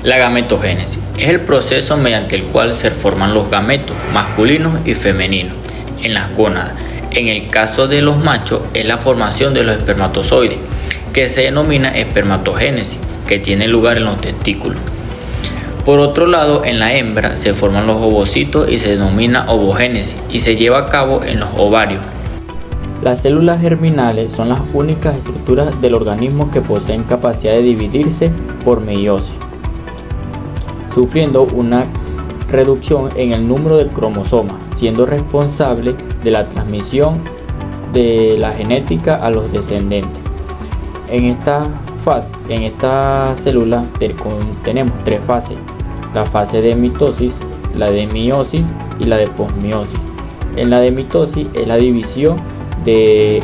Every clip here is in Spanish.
La gametogénesis es el proceso mediante el cual se forman los gametos masculinos y femeninos en las gónadas. En el caso de los machos es la formación de los espermatozoides, que se denomina espermatogénesis, que tiene lugar en los testículos. Por otro lado, en la hembra se forman los ovocitos y se denomina ovogénesis y se lleva a cabo en los ovarios. Las células germinales son las únicas estructuras del organismo que poseen capacidad de dividirse por meiosis, sufriendo una reducción en el número del cromosoma, siendo responsable de la transmisión de la genética a los descendientes. En esta célula tenemos tres fases: la fase de mitosis, la de meiosis y la de posmeiosis. En la de mitosis es la división de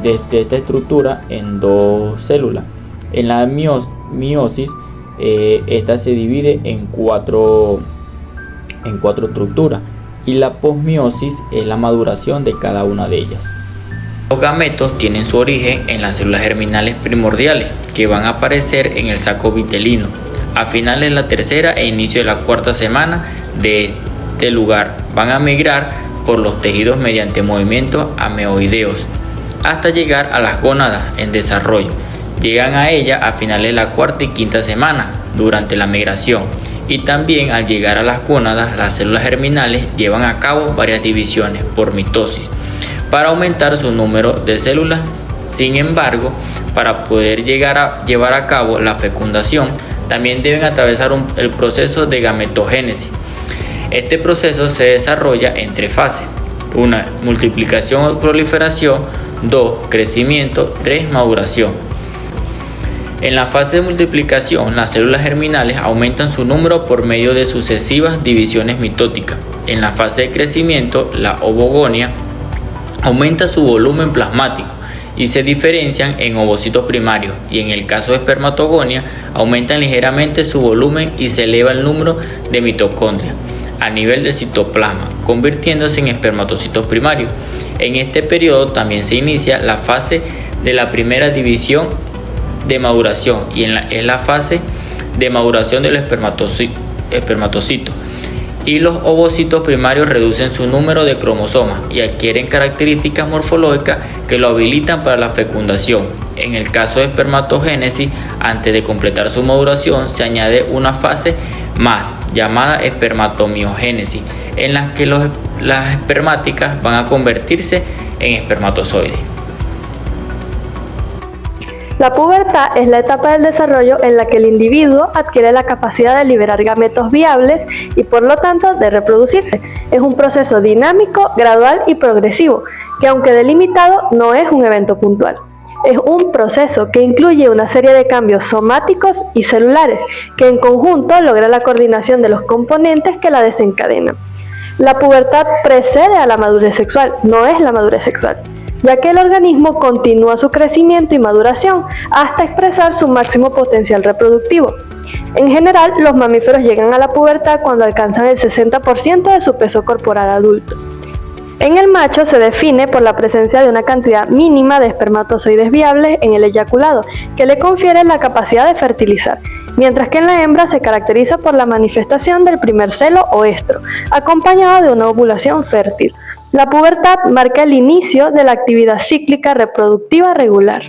esta estructura en dos células. En la meiosis esta se divide en cuatro estructuras, y la posmeiosis es la maduración de cada una de ellas. Los gametos tienen su origen en las células germinales primordiales, que van a aparecer en el saco vitelino a finales de la tercera e inicio de la cuarta semana de este lugar. Van a migrar por los tejidos mediante movimientos ameoideos hasta llegar a las gónadas en desarrollo. Llegan a ella a finales de la cuarta y quinta semana durante la migración, y también al llegar a las gónadas las células germinales llevan a cabo varias divisiones por mitosis para aumentar su número de células. Sin embargo, para poder llevar a cabo la fecundación también deben atravesar el proceso de gametogénesis. Este proceso se desarrolla en tres fases: 1. Multiplicación o proliferación, 2. Crecimiento, 3. Maduración. En la fase de multiplicación, las células germinales aumentan su número por medio de sucesivas divisiones mitóticas. En la fase de crecimiento, la ovogonia aumenta su volumen plasmático y se diferencian en ovocitos primarios, y en el caso de espermatogonia aumentan ligeramente su volumen y se eleva el número de mitocondrias a nivel del citoplasma, convirtiéndose en espermatocitos primarios. En este periodo también se inicia la fase de la primera división de maduración, y es la fase de maduración del espermatocito, y los ovocitos primarios reducen su número de cromosomas y adquieren características morfológicas que lo habilitan para la fecundación. En el caso de espermatogénesis, antes de completar su maduración, se añade una fase más llamada espermatomiogénesis, en la que las espermáticas van a convertirse en espermatozoides. La pubertad es la etapa del desarrollo en la que el individuo adquiere la capacidad de liberar gametos viables y por lo tanto de reproducirse. Es un proceso dinámico, gradual y progresivo, que aunque delimitado no es un evento puntual. Es un proceso que incluye una serie de cambios somáticos y celulares, que en conjunto logra la coordinación de los componentes que la desencadenan. La pubertad precede a la madurez sexual, no es la madurez sexual, ya que el organismo continúa su crecimiento y maduración hasta expresar su máximo potencial reproductivo. En general, los mamíferos llegan a la pubertad cuando alcanzan el 60% de su peso corporal adulto. En el macho se define por la presencia de una cantidad mínima de espermatozoides viables en el eyaculado, que le confiere la capacidad de fertilizar, mientras que en la hembra se caracteriza por la manifestación del primer celo o estro, acompañado de una ovulación fértil. La pubertad marca el inicio de la actividad cíclica reproductiva regular.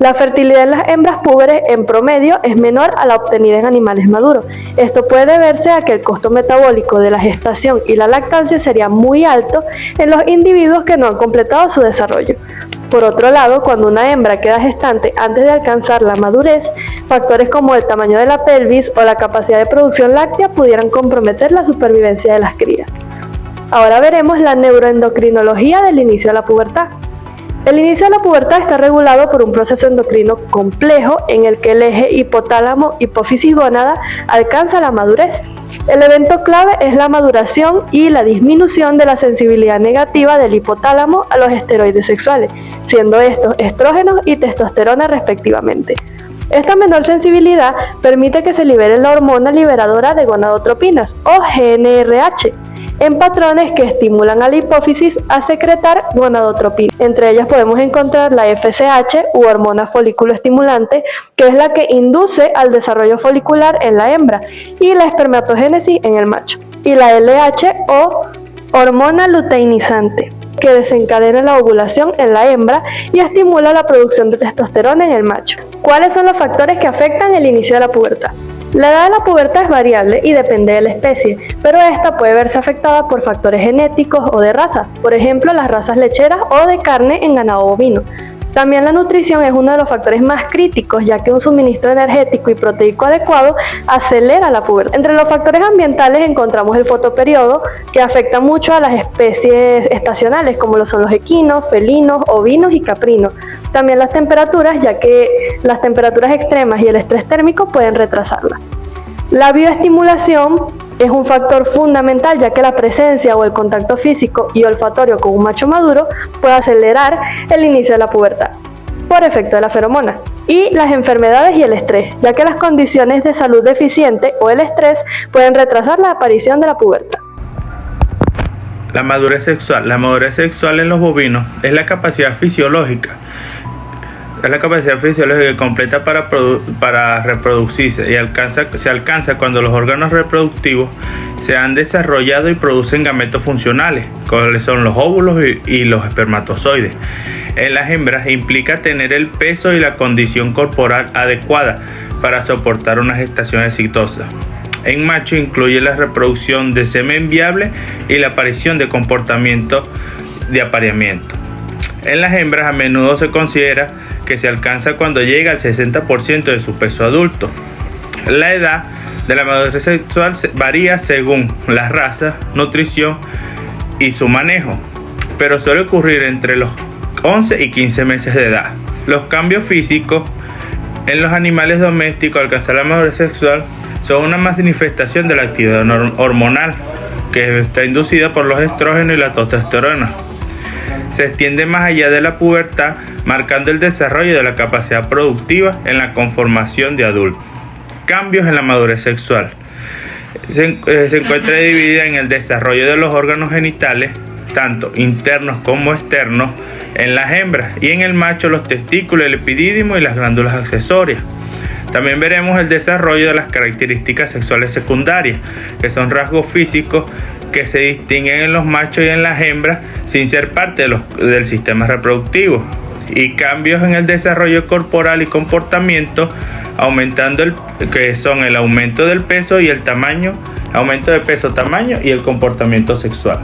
La fertilidad en las hembras púberes en promedio es menor a la obtenida en animales maduros. Esto puede deberse a que el costo metabólico de la gestación y la lactancia sería muy alto en los individuos que no han completado su desarrollo. Por otro lado, cuando una hembra queda gestante antes de alcanzar la madurez, factores como el tamaño de la pelvis o la capacidad de producción láctea pudieran comprometer la supervivencia de las crías. Ahora veremos la neuroendocrinología del inicio de la pubertad. El inicio de la pubertad está regulado por un proceso endocrino complejo en el que el eje hipotálamo-hipófisis-gónada alcanza la madurez. El evento clave es la maduración y la disminución de la sensibilidad negativa del hipotálamo a los esteroides sexuales, siendo estos estrógenos y testosterona respectivamente. Esta menor sensibilidad permite que se libere la hormona liberadora de gonadotropinas o GnRH. en patrones que estimulan a la hipófisis a secretar gonadotropina. Entre ellas podemos encontrar la FSH u hormona folículo estimulante, que es la que induce al desarrollo folicular en la hembra, y la espermatogénesis en el macho, y la LH o hormona luteinizante, que desencadena la ovulación en la hembra y estimula la producción de testosterona en el macho. ¿Cuáles son los factores que afectan el inicio de la pubertad? La edad de la pubertad es variable y depende de la especie, pero esta puede verse afectada por factores genéticos o de raza, por ejemplo las razas lecheras o de carne en ganado bovino. También la nutrición es uno de los factores más críticos, ya que un suministro energético y proteico adecuado acelera la pubertad. Entre los factores ambientales encontramos el fotoperiodo, que afecta mucho a las especies estacionales, como lo son los equinos, felinos, ovinos y caprinos. También las temperaturas, ya que las temperaturas extremas y el estrés térmico pueden retrasarla. La bioestimulación es un factor fundamental, ya que la presencia o el contacto físico y olfatorio con un macho maduro puede acelerar el inicio de la pubertad por efecto de la feromona. Y las enfermedades y el estrés, ya que las condiciones de salud deficiente o el estrés pueden retrasar la aparición de la pubertad. La madurez sexual. La madurez sexual en los bovinos es la capacidad fisiológica completa para reproducirse, y se alcanza cuando los órganos reproductivos se han desarrollado y producen gametos funcionales, cuáles son los óvulos y los espermatozoides. En las hembras implica tener el peso y la condición corporal adecuada para soportar una gestación exitosa. En macho incluye la reproducción de semen viable y la aparición de comportamiento de apareamiento. En las hembras a menudo se considera que se alcanza cuando llega al 60% de su peso adulto. La edad de la madurez sexual varía según la raza, nutrición y su manejo, pero suele ocurrir entre los 11 y 15 meses de edad. Los cambios físicos en los animales domésticos al alcanzar la madurez sexual son una manifestación de la actividad hormonal que está inducida por los estrógenos y la testosterona. Se extiende más allá de la pubertad, marcando el desarrollo de la capacidad productiva en la conformación de adultos. Cambios en la madurez sexual. Se encuentra dividida en el desarrollo de los órganos genitales, tanto internos como externos, en las hembras, y en el macho los testículos, el epidídimo y las glándulas accesorias. También veremos el desarrollo de las características sexuales secundarias, que son rasgos físicos que se distinguen en los machos y en las hembras sin ser parte del sistema reproductivo, y cambios en el desarrollo corporal y comportamiento, que son el aumento del peso y el tamaño, aumento de peso, tamaño y el comportamiento sexual.